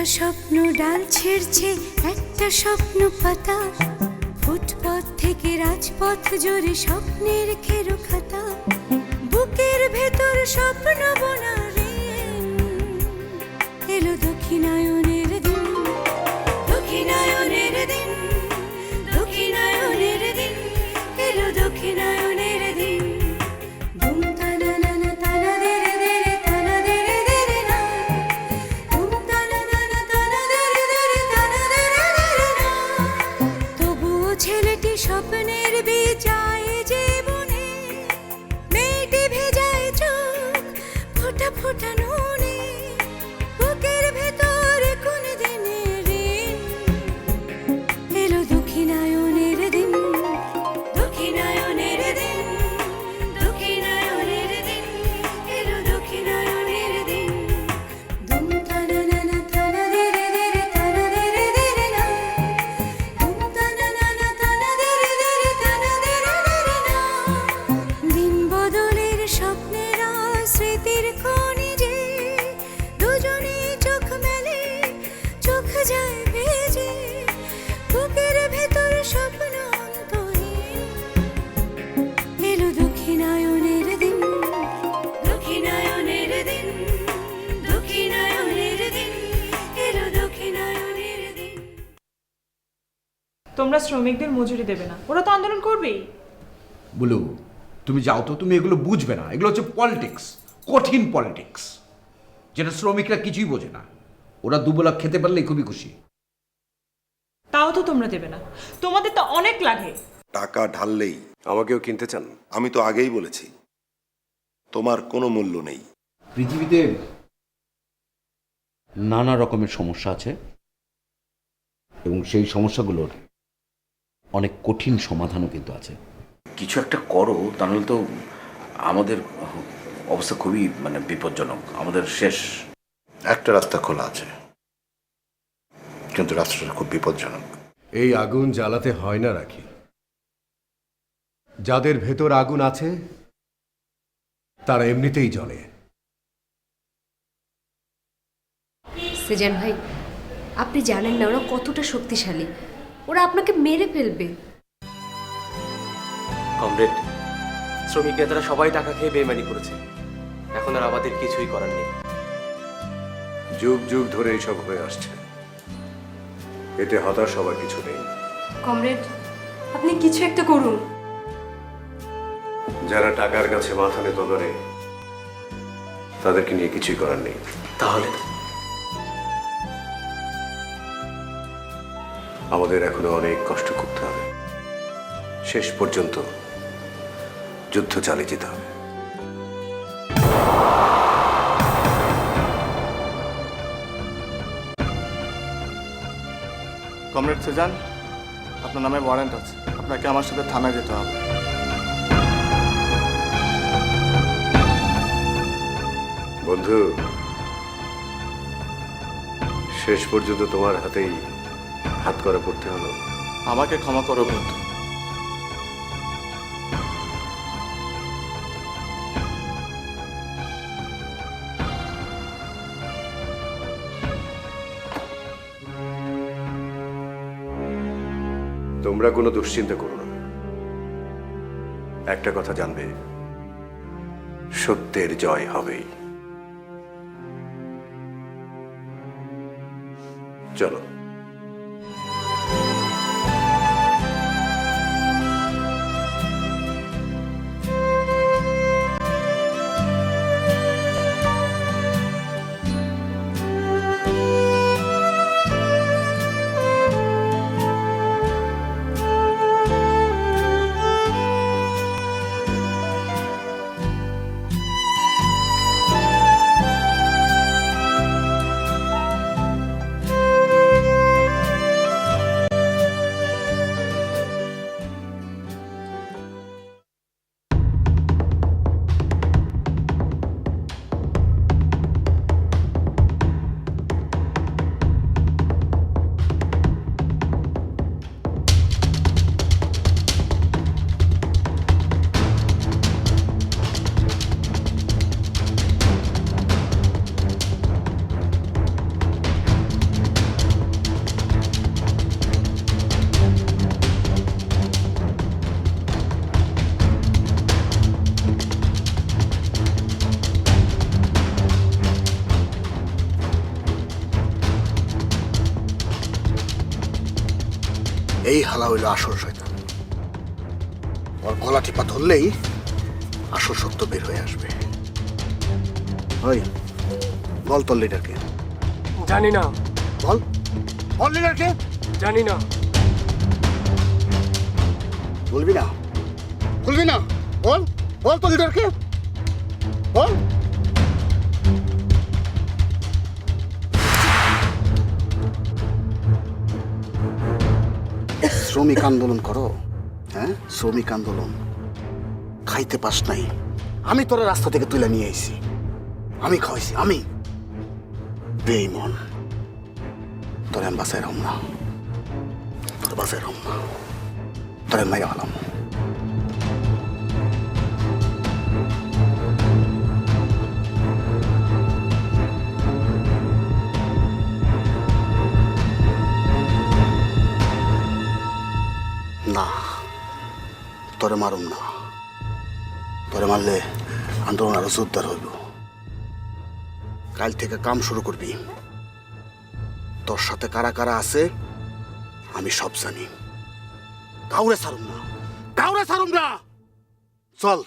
একটা স্বপ্ন ডাল ছেড়ছে, একটা স্বপ্ন পাতা, ফুটপথ থেকে রাজপথ জুড়ে স্বপ্নের খেরো খাতা, বুকের ভেতর স্বপ্ন বোনা ঋণ। এলো দক্ষিণায়নের দিন, দক্ষিণায়নের দিন, দক্ষিণায়নের দিন, এলো দক্ষিণায়নের দিন। ধুম তানা নানা তানা দেরে দেরে তানা দেরে দেরে না, ধুম তানা নানা তানা দেরে দেরে তানা দেরে দেরে না। তবুও ছেলেটি স্বপ্নের বিজায় জীবনে, মেয়েটি ভেজায় চোখ ফোটা ফোটা নুনে, বুকের ভেতর কোন দিনের ঋণ। এলো দক্ষিণায়নের দিন, দক্ষিণায়নের দিন, দক্ষিণায়নের দিন, এলো দক্ষিণায়নের দিন। ধুম তানা নানা তানা দেরে দেরে তানা দেরে দেরে না, ধুম তানা নানা তানা দেরে দেরে তানা দেরে দেরে না। দিন বদলের স্বপ্নেরা স্মৃতির খনিজে, দুজনে চোখ মেলে চোখ যায় ভেজে, বুকের ভেতর স্বপ্ন অন্তহীন। এলো দক্ষিণায়নের দিন, দক্ষিণায়নের দিন, দক্ষিণায়নের দিন, এলো দক্ষিণায়নের দিন। তোমরা শ্রমিকদের মজুরি দেবে না, ওরা তো আন্দোলন করবেই। বুলু, তুমি যাও তো, তুমি এগুলো বুঝবে না। এগুলো হচ্ছে পলিটিক্স, কঠিন পলিটিক্স, যেটা শ্রমিকরা কিছুই বোঝে না। ওরা দুবেলা খেতে পারলেই খুবই খুশি। তাও তো তোমরা দেবে না, তোমাদের তো অনেক লাগে। টাকা ঢাললেই আমাকেও কিনতে চান? আমি তো আগেই বলেছি তোমার কোনো মূল্য নেই। পৃথিবীতে নানা রকমের সমস্যা আছে এবং সেই সমস্যাগুলোর অনেক কঠিন সমাধানও কিন্তু আছে। কিছু একটা করো, তাহলে তো আমাদের অবস্থা খুবই বিপজ্জনক। আমাদের শেষ। একটা রাস্তা খোলা আছে, কিন্তু রাস্তাটা খুব বিপজ্জনক। এই আগুন জ্বালাতে হয় না রাখি। যাদের ভেতর আগুন আছে তারা এমনিতেই জ্বলে। সেজান ভাই, আপনি জানেন না ওরা কতটা শক্তিশালী। ওরা আপনাকে মেরে ফেলবে। কমরেড, শ্রমিক নেতারা সবাই টাকা খেয়ে বেইমানি করেছে। এখন আর আমাদের কিছুই করার নেই। যুগ যুগ ধরে এইসব হয়ে আসছে, এতে হতাশ হবার কিছু নেই। কমরেড, আপনি কিছু একটা করুন। যারা টাকার কাছে মাথা নত করে তাদেরকে নিয়ে কিছুই করার নেই। তাহলে আমাদের এখনো অনেক কষ্ট করতে হবে। শেষ পর্যন্ত যুদ্ধ চালিয়ে যেতে হবে। কমরেড সুজান, আপনার নামে ওয়ারেন্ট আছে, আপনাকে আমার সাথে থানায় যেতে হবে। বন্ধু, শেষ পর্যন্ত তোমার হাতেই হাত করা পড়তে হলো। আমাকে ক্ষমা করো বন্ধু। তোমরা কোনো দুশ্চিন্তা করো না। একটা কথা জানবে, সত্যের জয় হবেই। চলো। এই হালা হইল আসল শয়তান। ওর গলা টিপা ধরলেই আসল সত্য বের হয়ে আসবে। ওই বল তোর লিডারকে। জানি না, বল বল লিডারকে। জানি না। বলবি না? বলবি না? বল বল তোর লিডারকে, বল। শ্রমিক আন্দোলন করো, হ্যাঁ শ্রমিক আন্দোলন। খাইতে পাস নাই, আমি তোর রাস্তা থেকে তুলে নিয়ে আইছি, আমি খাওয়াইছি, আমি বেঈমান। তোর আমি বাসায় রহম না, তোর বাসায় রহম না, তোর আমি মাইরা হলাম। না, তোরে মারুম না। তোরে মারলে আন্দোলন আরো জোরদার হইব। কাল থেকে কাম শুরু করবি। তোর সাথে কারা কারা আছে আমি সব জানি। কাউরে ছাড়ুম না, কাউরে ছাড়ুম না। চল।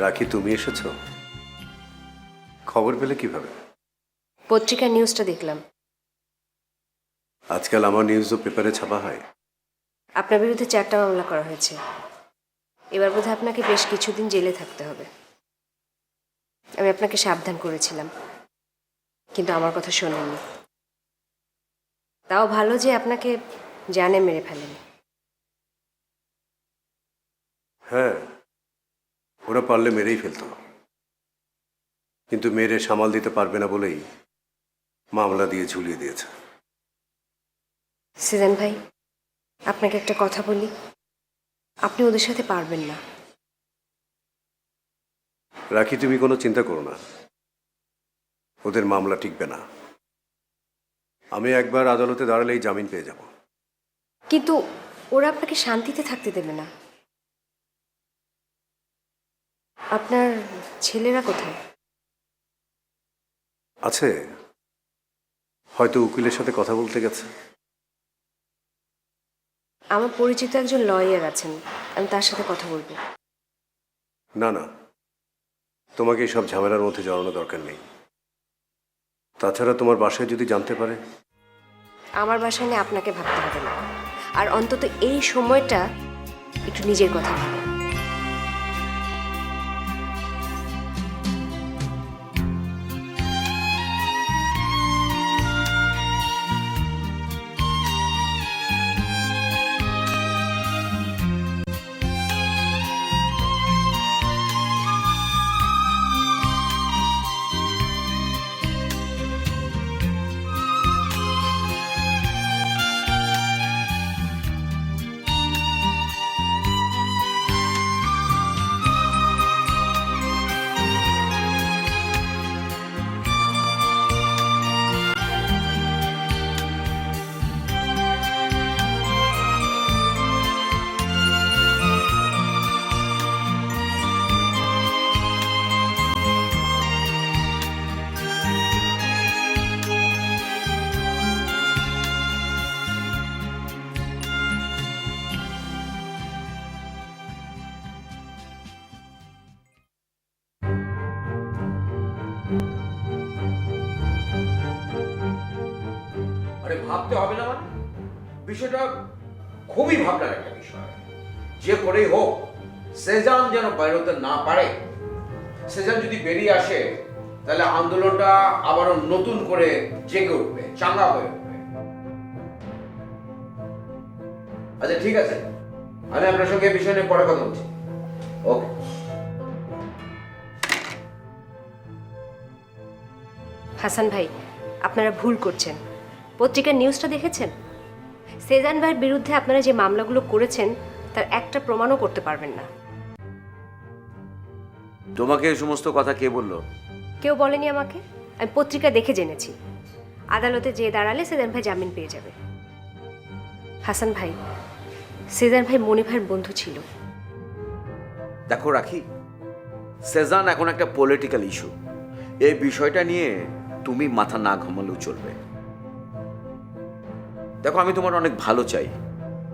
রাখি, তুমি এসেছো? খবর পেলে কিভাবে? পত্রিকার নিউজটা দেখলাম। আজকাল আমার নিউজও পেপারে ছাপা হয়। আপনার বিরুদ্ধে 4টা মামলা করা হয়েছে। এবার বোধহয় আপনাকে বেশ কিছুদিন জেলে থাকতে হবে। আমি আপনাকে সাবধান করেছিলাম, কিন্তু আমার কথা শোনেননি। তাও ভালো যে আপনাকে জানে মেরে ফেলেনি। হ্যাঁ, ওরা পারলে মেরেই ফেলতো, কিন্তু মেরে সামাল দিতে পারবে না বলেই মামলা দিয়ে ঝুলিয়ে দিয়েছে। সিজান ভাই, আপনাকে একটা কথা বলি, আপনি ওদের সাথে পারবেন না। রাখি, তুমি কোনো চিন্তা করো না, ওদের মামলা টিকবে না। আমি একবার আদালতে দাঁড়ালেই জামিন পেয়ে যাব। কিন্তু ওরা আপনাকে শান্তিতে থাকতে দেবে না। আপনার ছেলেরা কোথায়? আছে, হয়তো উকিলের সাথে কথা বলতে গেছে। আমার পরিচিত একজন লয়ার আছেন, আমি তার সাথে কথা বলবো। না না, তোমাকে এসব ঝামেলার মধ্যে জড়ানো দরকার নেই। তাছাড়া তোমার বাসায় যদি জানতে পারে? আমার বাসায় নিয়ে আপনাকে ভাবতে হবে না। আর অন্তত এই সময়টা একটু নিজের কথা ভাবুন। আরে ভাবতে হবে না মানে? বিষয়টা খুবই ভাবনার একটা বিষয়। যে করেই হোক সেজান যেন বাইরতে না পারে। সেজান যদি বেরিয়ে আসে তাহলে আন্দোলনটা আবারও নতুন করে জেগে উঠবে, চাঙ্গা হয়ে উঠবে। আচ্ছা ঠিক আছে, আমি আপনার সঙ্গে এই বিষয় নিয়ে পরে কথা বলছি। ওকে। হাসান ভাই, আপনারা ভুল করছেন। পত্রিকার নিউজটা দেখেছেন? সেজান ভাইয়ের বিরুদ্ধে আপনারা যে মামলাগুলো করেছেন তার একটা প্রমাণও করতে পারবেন না। তোমাকে এই সমস্ত কথা কে বললো? কেউ বলেনি আমাকে, আমি পত্রিকা দেখে জেনেছি। আদালতে যে দাঁড়ালে সেজান ভাই জামিন পেয়ে যাবে। হাসান ভাই, সেজান ভাই মনি ভাইয়ের বন্ধু ছিল। দেখো রাখি, সেজান এখন একটা পলিটিক্যাল ইস্যু। এই বিষয়টা নিয়ে তুমি মাথা না ঘামালেও চলবে। দেখো, আমি তোমার অনেক ভালো চাই,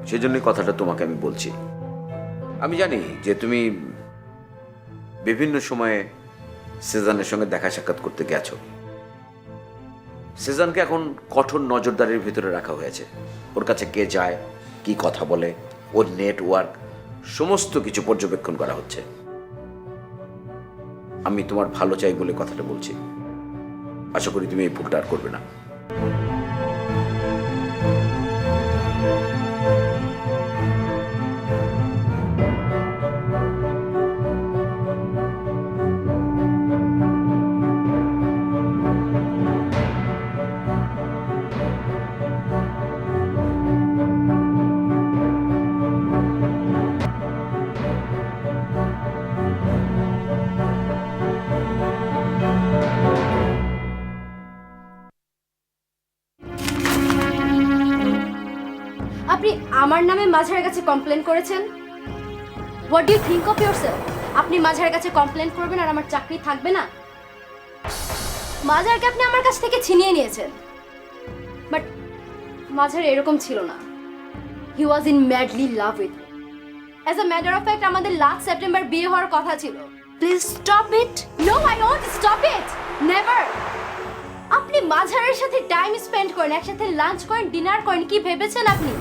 সেজন্যই কথাটা তোমাকে আমি বলছি। আমি জানি যে তুমি বিভিন্ন সময়ে সেজানের সঙ্গে দেখা সাক্ষাৎ করতে গেছো। সেজানকে এখন কঠোর নজরদারির ভিতরে রাখা হয়েছে। ওর কাছে কে যায়, কি কথা বলে, ওর নেটওয়ার্ক সমস্ত কিছু পর্যবেক্ষণ করা হচ্ছে। আমি তোমার ভালো চাই বলে কথাটা বলছি। আশা করি তুমি এই ভুলটা আর করবে না। আপনি আমার নামে মাঝারের কাছে কমপ্লেন করেছেন। What do you think of yourself? আপনি মাঝারের কাছে কমপ্লেন করবেন আর আমার চাকরি থাকবে না? মাঝারকে আপনি আমার কাছ থেকে ছিনিয়ে নিয়েছেন, বাট মাঝার এরকম ছিল না। He was in madly love with. As a matter of fact আমাদের লাস্ট সেপ্টেম্বর বিয়ে হওয়ার কথা ছিল। Please stop it. No, I won't stop it, never. আপনি মাঝারের সাথে টাইম স্পেন্ড করেন, একসাথে লাঞ্চ করেন, ডিনার করেন, কি ভেবেছেন আপনি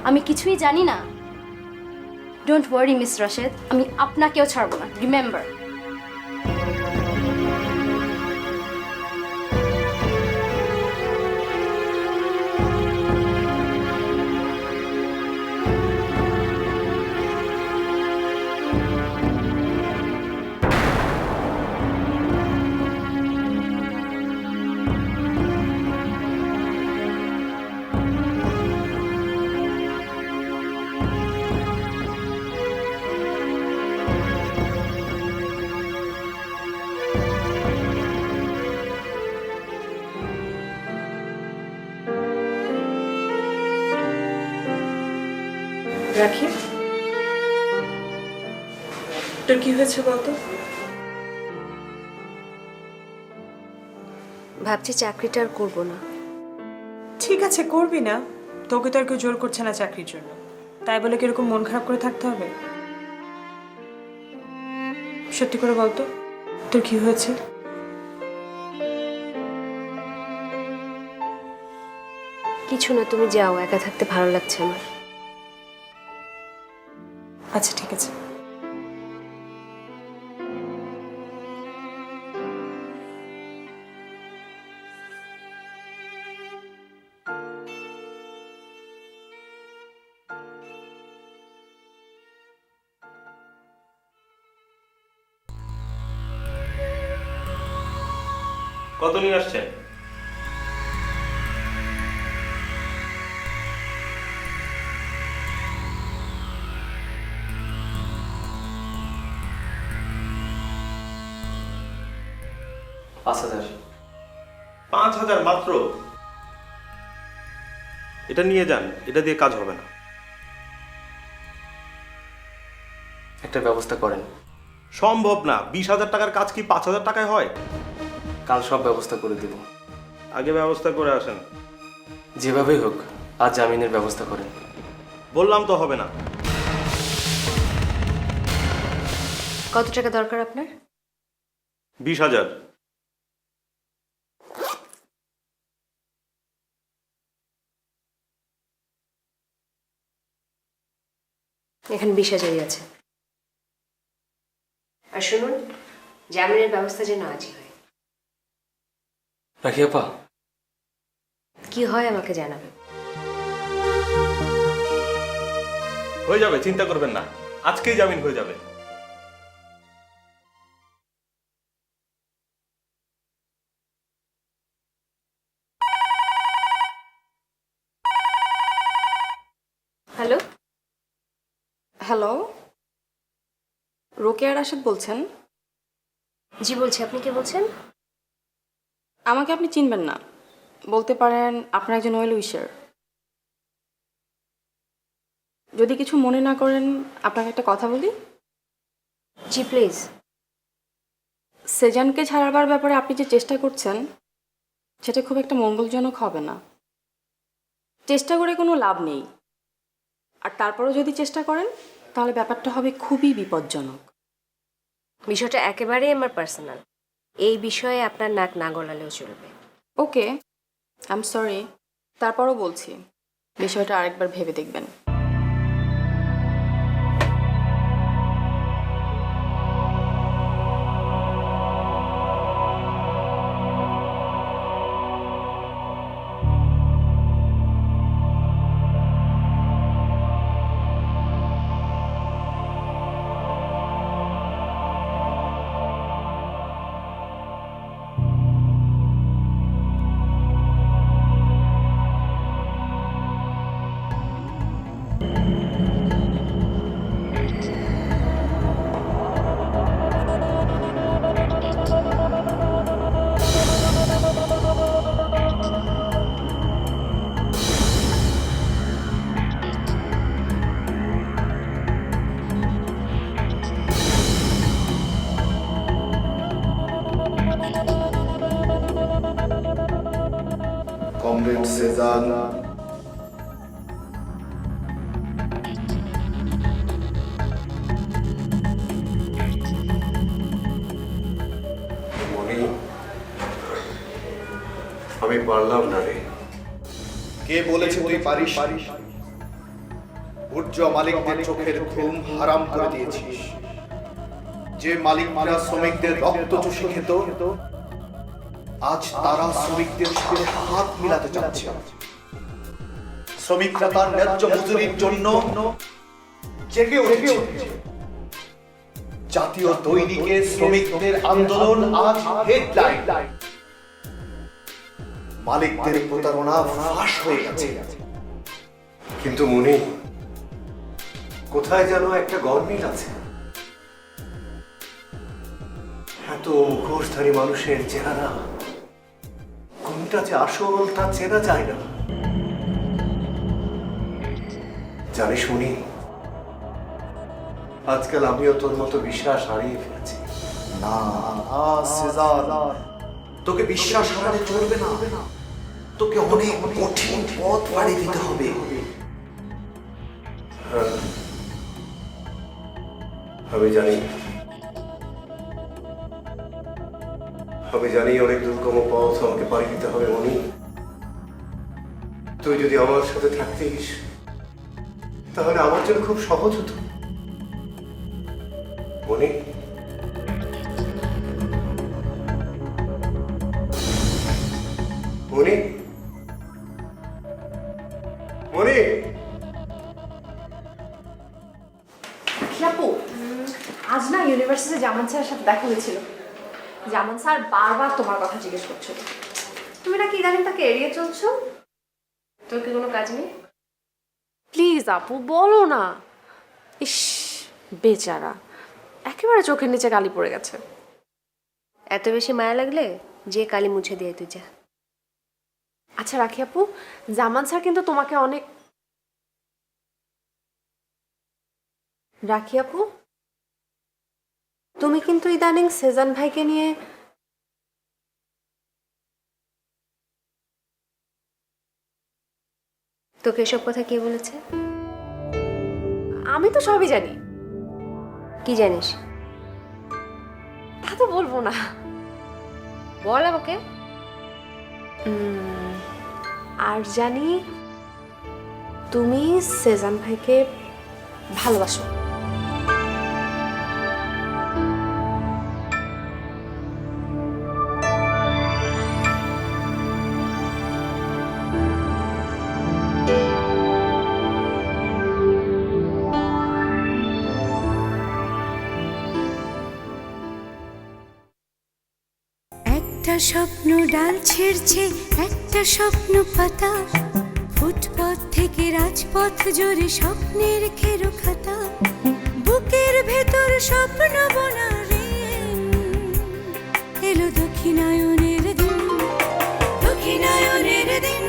আমি কিছুই জানি না? ডোন্ট ওয়ারি মিস রাশেদ, আমি আপনাকেও ছাড়বো না, রিমেম্বার। রাখি, তোর কি হয়েছে বলতো? ভাবছি চাকরিটা আর করবো না। ঠিক আছে, করবি না। তোকে তো আর কেউ জোর করছে না চাকরির জন্য, তাই বলে কিরকম মন খারাপ করে থাকতে হবে? সত্যি করে বলতো, তোর কি হয়েছে? কিছু না, তুমি যাও, একা থাকতে ভালো লাগছে আমার। আচ্ছা ঠিক আছে। কত নিয়ে আসছেন? $5,000। 5,000 মাত্র? এটা নিয়ে যান, এটা দিয়ে কাজ হবে না। একটা ব্যবস্থা করেন। সম্ভব না। 20,000 টাকার কাজ কি 5,000 টাকায় হয়? কাল সব ব্যবস্থা করে দেব। আগে ব্যবস্থা করে আসেন। যেভাবেই হোক আজ জামিনের ব্যবস্থা করেন। বললাম তো হবে না। কত টাকা দরকার আপনার? 20,000। এখানে 20,000 আছে। আর শুনুন, জামিনের ব্যবস্থা যেন আজই হয়। রাখি আপা, কি হয় আমাকে জানাবেন। হয়ে যাবে, চিন্তা করবেন না, আজকেই জামিন হয়ে যাবে। হ্যালো, হ্যালো, রোকেয়া রাশেদ বলছেন? জি বলছি, আপনি কে বলছেন? আমাকে আপনি চিনবেন না, বলতে পারেন আপনার একজন ওয়েল উইশার। যদি কিছু মনে না করেন আপনাকে একটা কথা বলি। জি প্লিজ। সেজানকে ছাড়াবার ব্যাপারে আপনি যে চেষ্টা করছেন সেটা খুব একটা মঙ্গলজনক হবে না। চেষ্টা করে কোনো লাভ নেই, আর তারপরও যদি চেষ্টা করেন তাহলে ব্যাপারটা হবে খুবই বিপজ্জনক। বিষয়টা একেবারেই আমার পার্সোনাল, এই বিষয়ে আপনার নাক না গলালেও চলবে। ওকে, আই এম সরি, তারপরও বলছি বিষয়টা আরেকবার ভেবে দেখবেন। কমরেড সেজান, মনি, আমি পারলাম না রে। কে বলেছে তুই পারিস? উর্জ মালিকদের চোখের ঘুম হারাম করে দিয়েছিস। যে মালিকরা শ্রমিকদের রক্ত চুষে খেত, আজ তারা শ্রমিকদের সাথে হাত মিলাতে চাচ্ছে। শ্রমিকরা তার ন্যায্য মজুরির জন্য জেগে উঠেছে। জাতীয় দৈনিকে শ্রমিকদের আন্দোলন আজ হেডলাইন। মালিকদের প্রতারণা ফাঁস হয়ে গেছে। কিন্তু মনি, কোথায় যেন একটা গরমিল আছে। এত মুখোশধারী মানুষের চেহারা কোনটা যে আসল তা চেনা যায় না। জানিস মনি, আজকাল আমিও তোর মতো বিশ্বাস হারিয়ে ফেলেছি। না সেজান, তোকে বিশ্বাস হারালে চলবে না। তোকে অনেক কঠিন পথ পাড়ি দিতে হবে। হ্যাঁ, আমি জানি, অনেক দুর্গম পথ আমাকে পাড়ি দিতে হবে মনি। তুই যদি আমার সাথে থাকতিস তাহলে আমার জন্য খুব সহজ হতো মনি। মনি, মনি, আপু, আজ না ইউনিভার্সিটি জামান স্যারের সাথে দেখা হয়েছিল। জামান স্যার বারবার তোমার কথা জিজ্ঞেস করছিল। তুমি নাকি ইদানিং তাকে এড়িয়ে চলছো? তোর কি কোনো কাজ নেই? প্লিজ আপু, বলো না। ইস, বেচারা একেবারে চোখের নিচে কালি পড়ে গেছে। এত বেশি মায়া লাগলে যে কালি মুছে দিয়ে তুই যা। আচ্ছা রাখি আপু, জামান স্যার কিন্তু তোমাকে অনেক... রাখি আপু, তুমি কিন্তু ইদানিং সেজান ভাইকে নিয়ে... তোকে এসব কথা কে বলেছে? আমি তো সবই জানি। কি জানিস? তা তো বলবো না। বল আমাকে। আর জানি তুমি সেজান ভাইকে ভালোবাসো। একটা স্বপ্ন ডাল ছিঁড়ছে, একটা স্বপ্ন পাতা ফুটপথ থেকে রাজপথ জুড়ে স্বপ্নের খেরো খাতা, বুকের ভেতর স্বপ্ন বোনারে এলো দক্ষিণায়নের দিন, দক্ষিণায়নের দিন।